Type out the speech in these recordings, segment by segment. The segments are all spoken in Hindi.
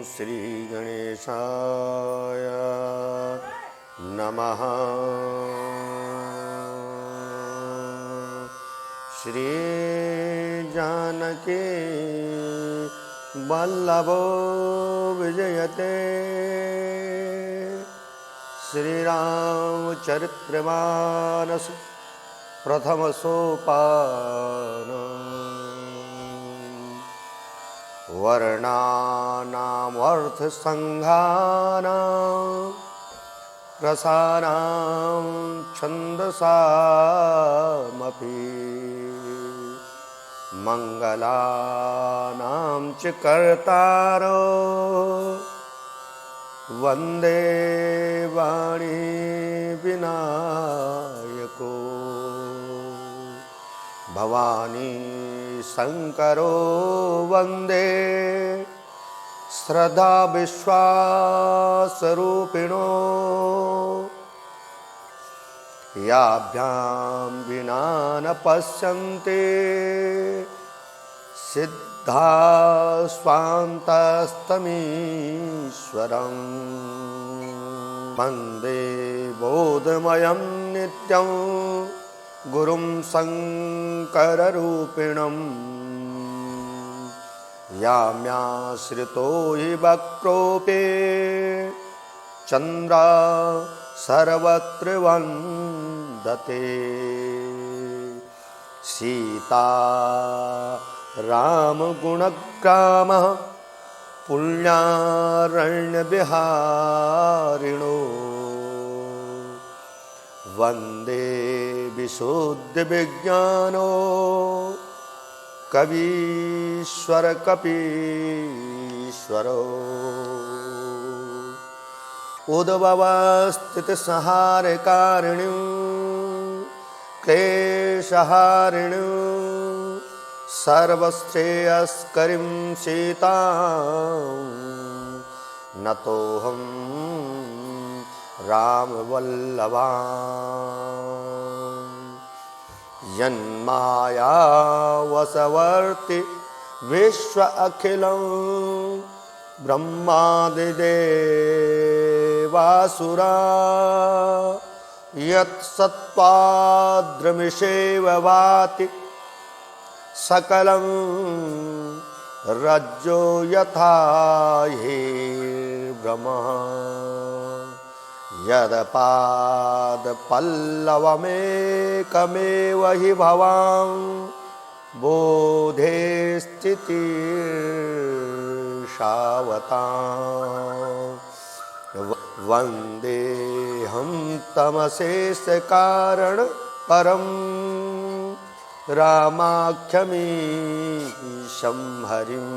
श्री गणेशाय नमः। श्री जानकी वल्लभो विजयते श्रीरामचरितमानस प्रथम सोपान। वर्णानाम् अर्थसंघानां रसानां छन्दसामपि मंगलानां च कर्तारो वन्दे वाणी विनायको। भवानी शंकरो वन्दे श्रद्धा विश्वासरूपिणो। याभ्यां विना न पश्यन्ते सिद्धा स्वान्तस्तमीश्वरम्। वन्दे बोधमयं नित्यं गुरुं शङ्कररूपिणम्। याम्याश्रितो हि वक्रोपे चन्द्र सर्वत्र वन्दते। सीता रामगुणग्रामः पुण्यारण्यविहारिणो। वन्दे विशुद्धविज्ञानो कवीश्वर कपीश्वरो। उद्भवस्थितिसंहारकारिणीं क्लेशहारिणीं सर्वश्रेयस्करीं सीतां नतोऽहं रामवल्लभां। यन्मायावशवर्ति विश्व अखिलं ब्रह्मादिदेवासुरा। यत्सत्त्वाद्रमिषेव भाति सकलं रज्जो यथा हीर्भ्रमः। यदपादपल्लवमेकमेव हि भवां बोधे स्थितिर्षावताम्। वन्देऽहं तमशेषकारण परं रामाख्यमीशं हरिं।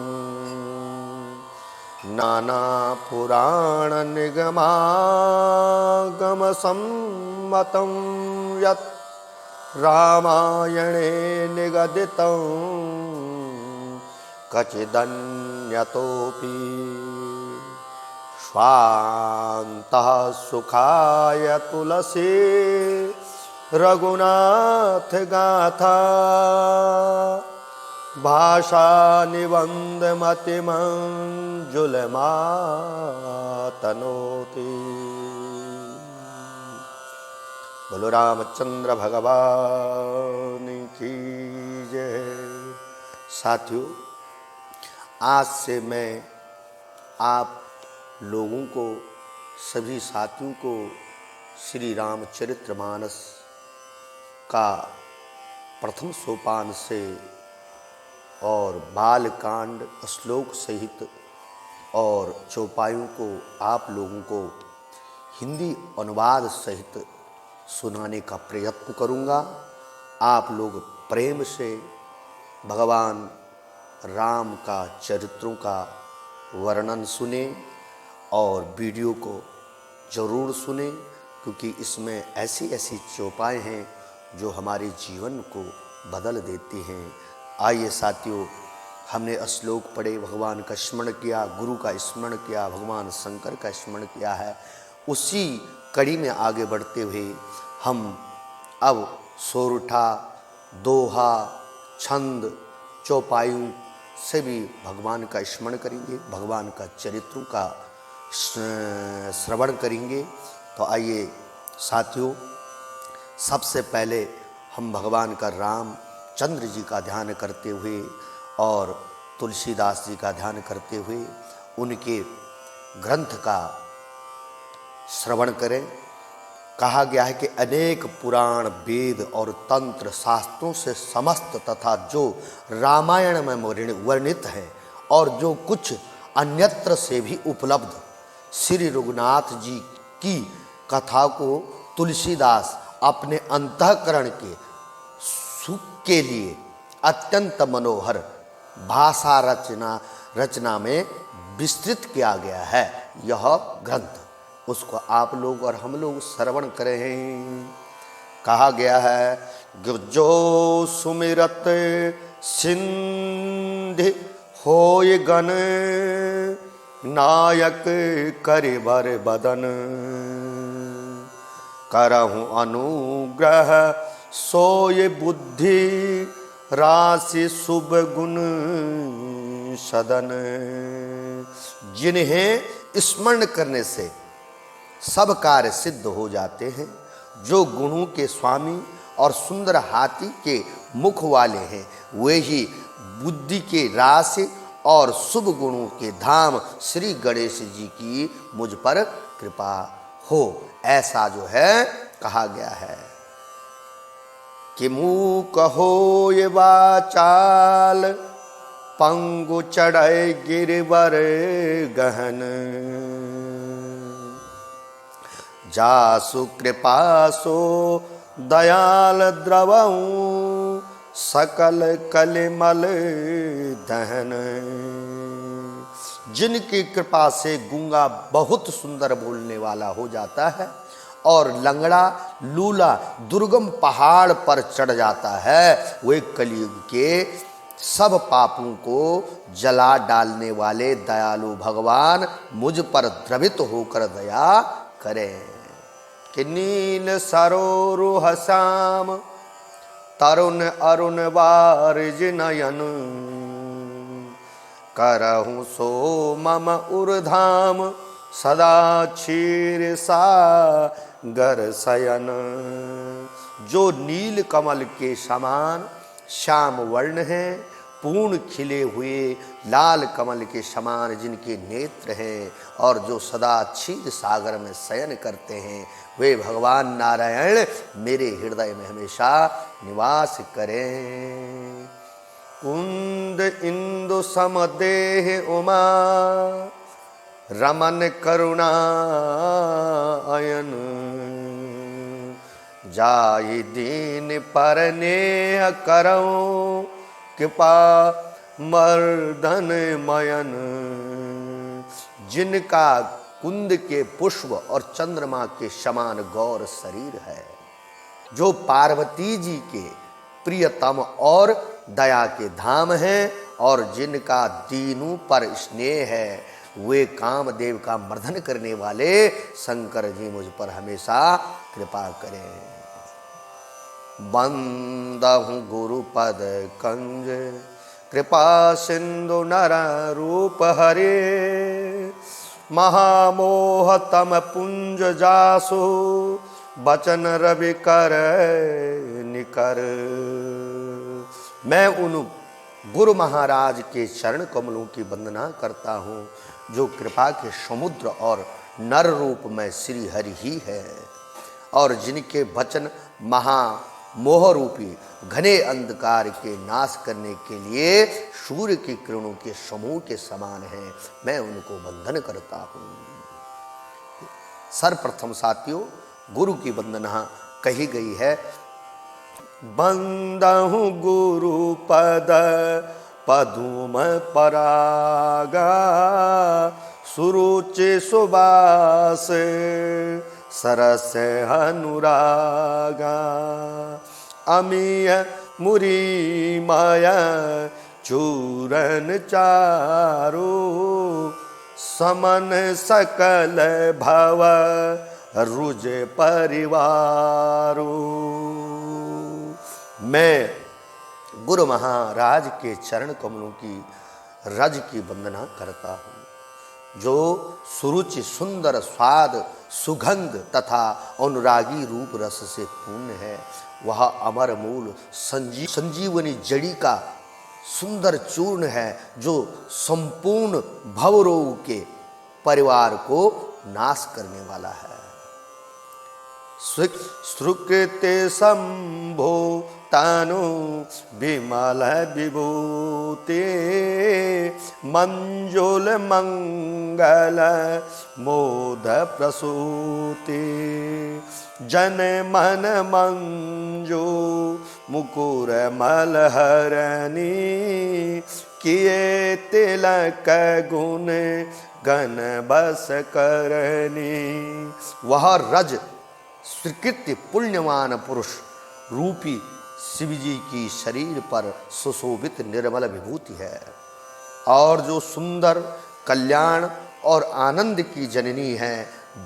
नानापुराणनिगमागमसम्मतं यत् रामायणे निगदितं कचिदन्यतोऽपि स्वान्तः सुखाय तुलसी रघुनाथ गाथा। भाषा निबंधमतिमंजुलमातनोति। बोलो रामचंद्र भगवान की जय। साथियों, आज से मैं आप लोगों को, सभी साथियों को श्री रामचरितमानस का प्रथम सोपान से और बालकांड श्लोक सहित और चौपाइयों को आप लोगों को हिंदी अनुवाद सहित सुनाने का प्रयत्न करूंगा। आप लोग प्रेम से भगवान राम का चरित्रों का वर्णन सुने और वीडियो को ज़रूर सुने, क्योंकि इसमें ऐसी ऐसी चौपाएँ हैं जो हमारे जीवन को बदल देती हैं। आइए साथियों, हमने श्लोक पढ़े, भगवान का स्मरण किया, गुरु का स्मरण किया, भगवान शंकर का स्मरण किया है। उसी कड़ी में आगे बढ़ते हुए हम अब सोरठा, दोहा, छंद, चौपाइयों से भी भगवान का स्मरण करेंगे, भगवान का चरित्रों का श्रवण करेंगे। तो आइए साथियों, सबसे पहले हम भगवान का रामचंद्र जी का ध्यान करते हुए और तुलसीदास जी का ध्यान करते हुए उनके ग्रंथ का श्रवण करें। कहा गया है कि अनेक पुराण, वेद और तंत्र शास्त्रों से समस्त तथा जो रामायण में वर्णित है और जो कुछ अन्यत्र से भी उपलब्ध श्री रघुनाथ जी की कथा को तुलसीदास अपने अंतःकरण के सुख के लिए अत्यंत मनोहर भाषा रचना में विस्तृत किया गया है। यह ग्रंथ उसको आप लोग और हम लोग श्रवण करें। कहा गया है, गिरजो सुमिरत सिंधि होय गण, नायक करिबर बदन, करहु अनुग्रह सोय बुद्धि, राशि शुभ गुण सदन। जिन्हें स्मरण करने से सब कार्य सिद्ध हो जाते हैं, जो गुणों के स्वामी और सुंदर हाथी के मुख वाले हैं, वे ही बुद्धि के राशि और शुभ गुणों के धाम श्री गणेश जी की मुझ पर कृपा हो। ऐसा जो है कहा गया है कि मूक हो ये वाचाल, पंगु चढ़े गिरवर गहन, जासु कृपा सो दयाल द्रवऊ, सकल कलिमल दहन। जिनकी कृपा से गूंगा बहुत सुंदर बोलने वाला हो जाता है और लंगड़ा लूला दुर्गम पहाड़ पर चढ़ जाता है, वे कलयुग के सब पापों को जला डालने वाले दयालु भगवान मुझ पर द्रवित होकर दया करें। कि नील सरोरुह श्याम, तरुण अरुण वारिज नयन, करहु सो मम उर्धाम, सदा क्षीर सागर शयन। जो नील कमल के समान श्याम वर्ण हैं, पूर्ण खिले हुए लाल कमल के समान जिनके नेत्र हैं और जो सदा क्षीर सागर में शयन करते हैं, वे भगवान नारायण मेरे हृदय में हमेशा निवास करें। कुंद इंदु समदेह उमा, रमन करुणा अयन, जाहि दीन पर नेह करऊं, कृपा मर्दन मयन। जिनका कुंद के पुष्प और चंद्रमा के समान गौर शरीर है, जो पार्वती जी के प्रियतम और दया के धाम हैं और जिनका दीनों पर स्नेह है, वे कामदेव का मर्दन करने वाले शंकर जी मुझ पर हमेशा कृपा करें। बंदहु गुरुपद कंज, कृपा सिंधु नर रूप हरे, महामोह तम पुंज जासु, बचन रवि कर निकर। मैं उन गुरु महाराज के चरण कमलों की वंदना करता हूँ, जो कृपा के समुद्र और नर रूप में श्री हरि ही है और जिनके वचन महामोह रूपी घने अंधकार के नाश करने के लिए सूर्य की किरणों के समूह के समान हैं। मैं उनको वंदन करता हूँ। सर्वप्रथम साथियों, गुरु की वंदना कही गई है। बंदहु गुरु पद पदुम परागा, सुरुचि सुबास सरस अनुरागा। अमीय मुरी माया चूरन चारो, समन सकल भव रुज परिवारो। मैं गुरु महाराज के चरण कमलों की रज की वंदना करता हूँ। जो सुरुचि, सुंदर स्वाद, सुगंध तथा अनुरागी रूप रस से पूर्ण है, वह अमर मूल संजीवनी जड़ी का सुंदर चूर्ण है, जो संपूर्ण भवरोग के परिवार को नाश करने वाला है। सुकृते शंभो तानु विमल विभूते मंजुल मंगल मोद प्रसूते जन मन मंजू मुकुर मलहरणी किए तिलक गुण गण बस करनी। वह रज स्वीकृत पुण्यवान पुरुष रूपी शिव जी की शरीर पर सुशोभित निर्मल विभूति है, और जो सुंदर कल्याण और आनंद की जननी है,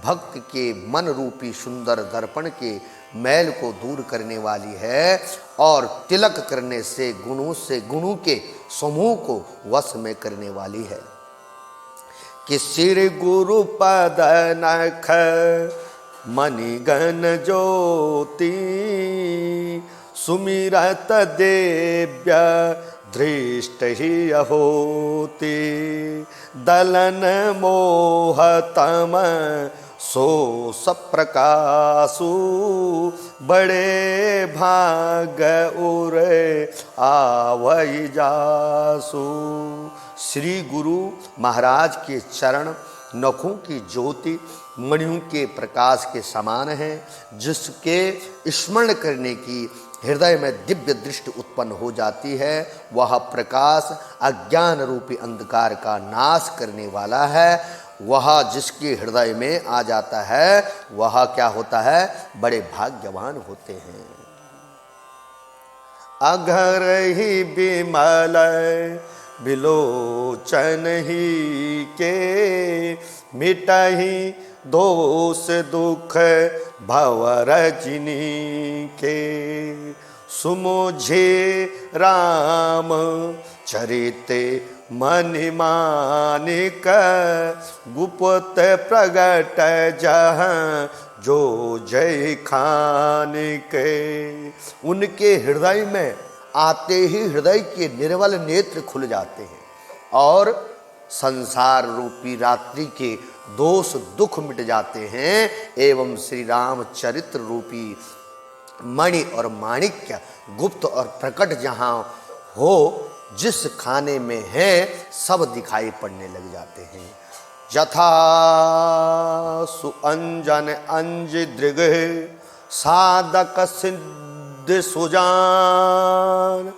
भक्त के मन रूपी सुंदर दर्पण के मैल को दूर करने वाली है, और तिलक करने से गुणों के समूह को वश में करने वाली है। कि सिर गुरु पद नख मणिगण ज्योति सुमिरत देव्य दृष्ट ही होती दलन मोहतम सो सप्रकाशु बड़े भाग उरे आवई जासु। श्री गुरु महाराज के चरण नखों की ज्योति मणियों के प्रकाश के समान है, जिसके स्मरण करने की हृदय में दिव्य दृष्टि उत्पन्न हो जाती है। वह प्रकाश अज्ञान रूपी अंधकार का नाश करने वाला है। वह जिसके हृदय में आ जाता है, वह क्या होता है? बड़े भाग्यवान होते हैं। अघर ही बिमल बिलोचन ही के मिटहि दोष दुख भवरजनी के सुमुझे राम चरिते मनि मानिक गुप्त प्रगट जहाँ जो जय खान के। उनके हृदय में आते ही हृदय के निर्मल नेत्र खुल जाते हैं और संसार रूपी रात्रि के दोष दुख मिट जाते हैं, एवं श्री राम चरित्र रूपी मणि और माणिक्य गुप्त और प्रकट जहाँ हो, जिस खाने में है, सब दिखाई पड़ने लग जाते हैं। यथा सुअंजन अंज दृग साधक सिद्ध सुजान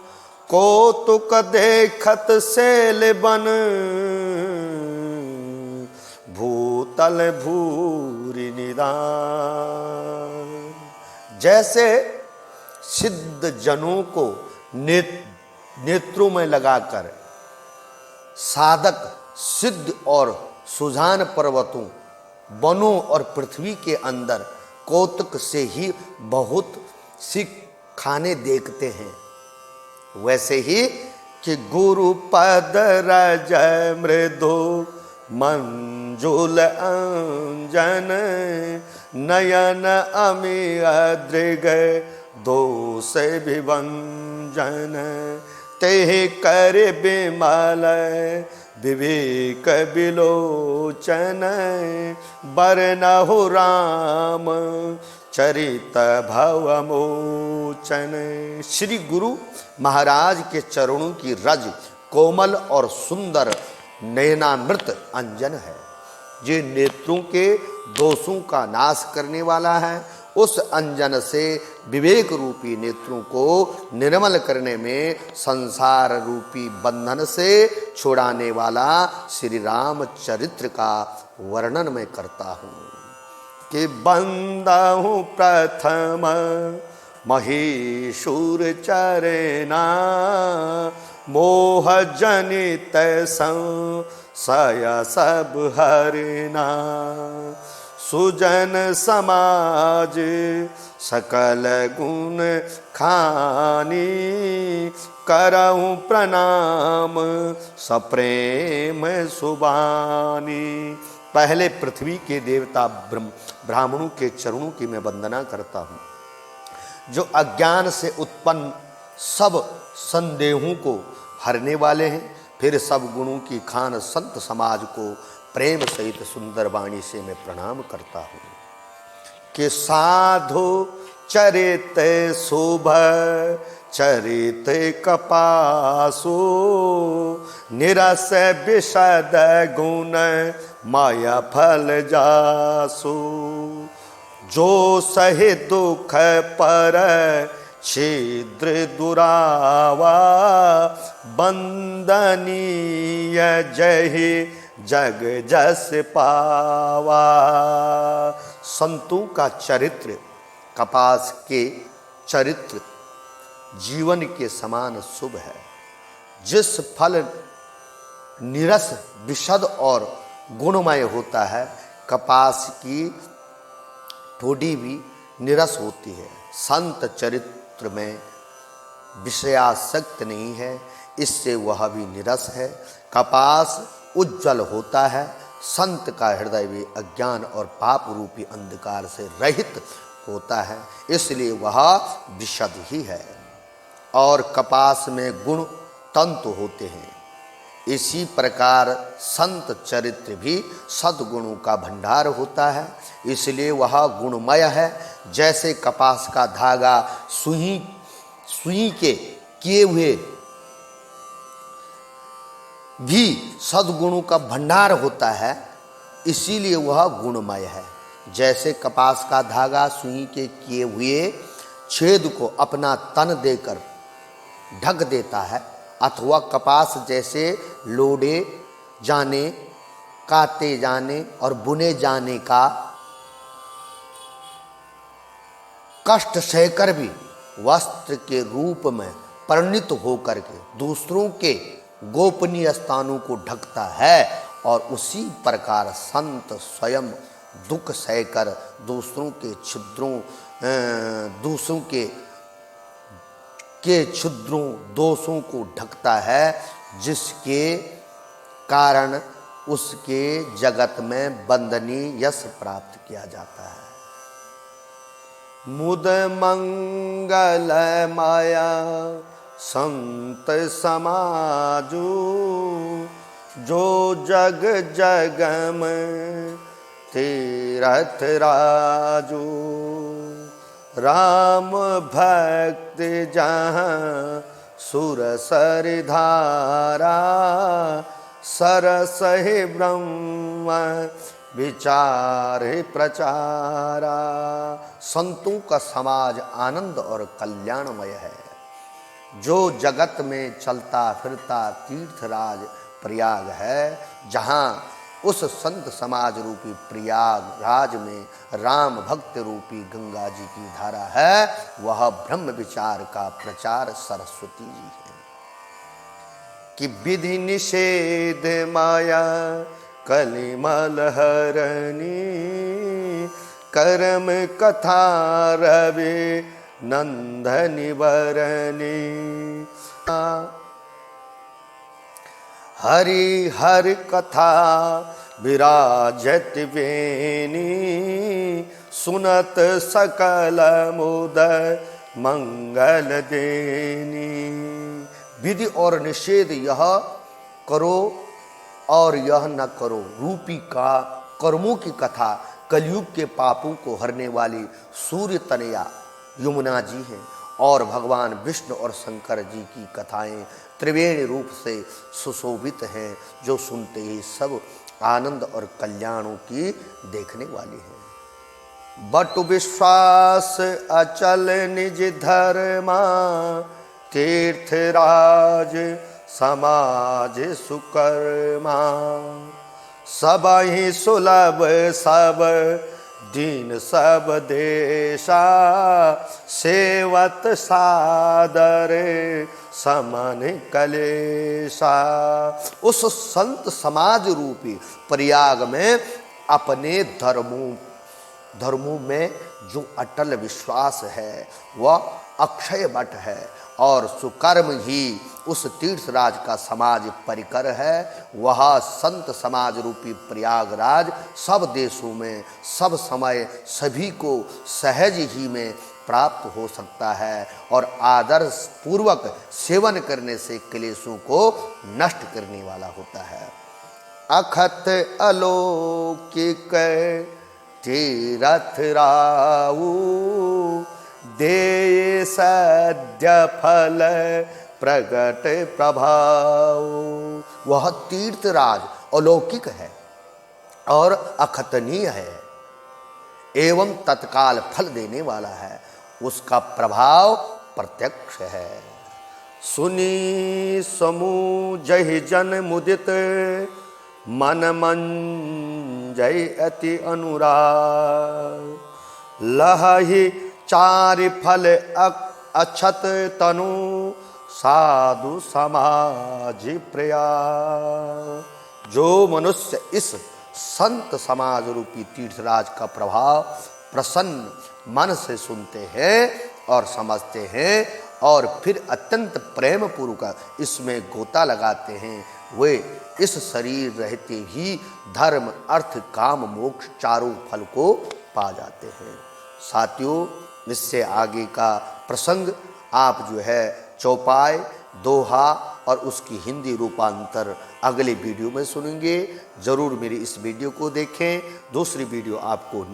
कौतुक देखत सेल बन भूतल भूरि निदान। जैसे सिद्ध जनों को नेत्रों में लगाकर साधक सिद्ध और सुजान पर्वतों, वनों और पृथ्वी के अंदर कौतुक से ही बहुत सी खाने देखते हैं, वैसे ही कि गुरु पद रज मृदु मंजुल अंजन नयन अमी अदृग दोष विभंजन ते कर बिमल विवेक बिलोचन बरनहु राम चरित भवमोचन। श्री गुरु महाराज के चरणों की रज कोमल और सुंदर नयनामृत अंजन है, ये नेत्रों के दोषों का नाश करने वाला है। उस अंजन से विवेक रूपी नेत्रों को निर्मल करने में संसार रूपी बंधन से छुड़ाने वाला श्री राम चरित्र का वर्णन मैं करता हूँ। कि बंदाहूँ प्रथम महीशूर चरेना मोह जनित संशय सब हरिना सुजन समाज सकल गुण खानी करऊं प्रणाम सप्रेम सुबानी। पहले पृथ्वी के देवता ब्राह्मणों के चरणों की मैं वंदना करता हूँ, जो अज्ञान से उत्पन्न सब संदेहों को हरने वाले हैं। फिर सब गुणों की खान संत समाज को प्रेम सहित सुंदर वाणी से मैं प्रणाम करता हूँ। कि साधु चरित शुभ चरित कपासो निरस विशद गुण माया फल जासो। जो सहे दुख पर छिद्र दुरावा बंदनीय जहि जग जस पावा। संतों का चरित्र कपास के चरित्र जीवन के समान शुभ है। जिस फल निरस विशद और गुणमय होता है, कपास की ठोड़ी भी निरस होती है। संत चरित्र में विषयासक्त नहीं है, इससे वह भी निरस है। कपास उज्जवल होता है, संत का हृदय भी अज्ञान और पाप रूपी अंधकार से रहित होता है, इसलिए वह विशद ही है। और कपास में गुण तंतु होते हैं, इसी प्रकार संत चरित्र भी सद्गुणों का भंडार होता है, इसलिए वह गुणमय है। जैसे कपास का धागा सुई के किए हुए भी सद्गुणों का भंडार होता है, इसीलिए वह गुणमय है। जैसे कपास का धागा सुई के किए हुए छेद को अपना तन देकर ढक देता है, अथवा कपास जैसे लोडे जाने, काटे जाने और बुने जाने का कष्ट सहकर भी वस्त्र के रूप में परिणित होकर के दूसरों के गोपनीय स्थानों को ढकता है, और उसी प्रकार संत स्वयं दुख सहकर दूसरों के छिद्रों छिद्रों दोषों को ढकता है, जिसके कारण उसके जगत में वंदनीय यश प्राप्त किया जाता है। मुद मंगल माया संत समाजू जो जग जगम तीरथ राजू। राम भक्त जहाँ सुर सर धारा सरस ही ब्रह्म विचार प्रचारा। संतों का समाज आनंद और कल्याणमय है। जो जगत में चलता फिरता तीर्थराज प्रयाग है, जहाँ उस संत समाज रूपी प्रयागराज में राम भक्त रूपी गंगा जी की धारा है, वह ब्रह्म विचार का प्रचार सरस्वती जी है। कि विधि निषेध माया कलिमल हरणी कर्म कथा रवि नंदनि वरणी। हरि हर कथा विराजत वेणी सुनत सकल मुद मंगल देनी। विधि और निषेध यह करो और यह न करो रूपी का कर्मों की कथा कलयुग के पापों को हरने वाली सूर्य तनया यमुना जी हैं, और भगवान विष्णु और शंकर जी की कथाएं त्रिवेणी रूप से सुशोभित हैं, जो सुनते ही सब आनंद और कल्याणों की देखने वाली हैं। बट विश्वास अचल निज धर्मा तीर्थराज समाज सुकर्मा। सब ही सुलभ सब दीन सब देशा सेवत सादर समन कलेशा। उस संत समाज रूपी प्रयाग में अपने धर्मों में जो अटल विश्वास है, वह अक्षय वट है, और सुकर्म ही उस तीर्थराज का समाज परिकर है। वह संत समाज रूपी प्रयागराज सब देशों में सब समय सभी को सहज ही में प्राप्त हो सकता है और आदर्श पूर्वक सेवन करने से क्लेशों को नष्ट करने वाला होता है। अखत अलौकिक तीरथ राऊ दे सद्य फल प्रगट प्रभाव। वह तीर्थराज अलौकिक है और अखतनीय है एवं तत्काल फल देने वाला है, उसका प्रभाव प्रत्यक्ष है। सुनी समूह जय जन मुदित मन मंजय अति अनुराग लहहि चारि फल अक्षत तनु साधु समाज प्रया। जो मनुष्य इस संत समाज रूपी तीर्थराज का प्रभाव प्रसन्न मन से सुनते हैं और समझते हैं और फिर अत्यंत प्रेम पूर्वक इसमें गोता लगाते हैं, वे इस शरीर रहते ही धर्म अर्थ काम मोक्ष चारों फल को पा जाते हैं। साथियों, इससे आगे का प्रसंग आप जो है चौपाई दोहा और उसकी हिंदी रूपांतर अगले वीडियो में सुनेंगे। ज़रूर मेरी इस वीडियो को देखें। दूसरी वीडियो आपको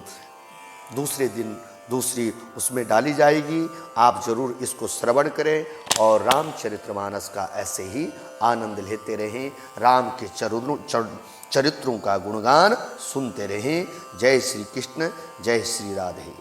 दूसरे दिन दूसरी उसमें डाली जाएगी, आप ज़रूर इसको श्रवण करें और रामचरितमानस का ऐसे ही आनंद लेते रहें, राम के चरित्रों का गुणगान सुनते रहें। जय श्री कृष्ण, जय श्री राधे।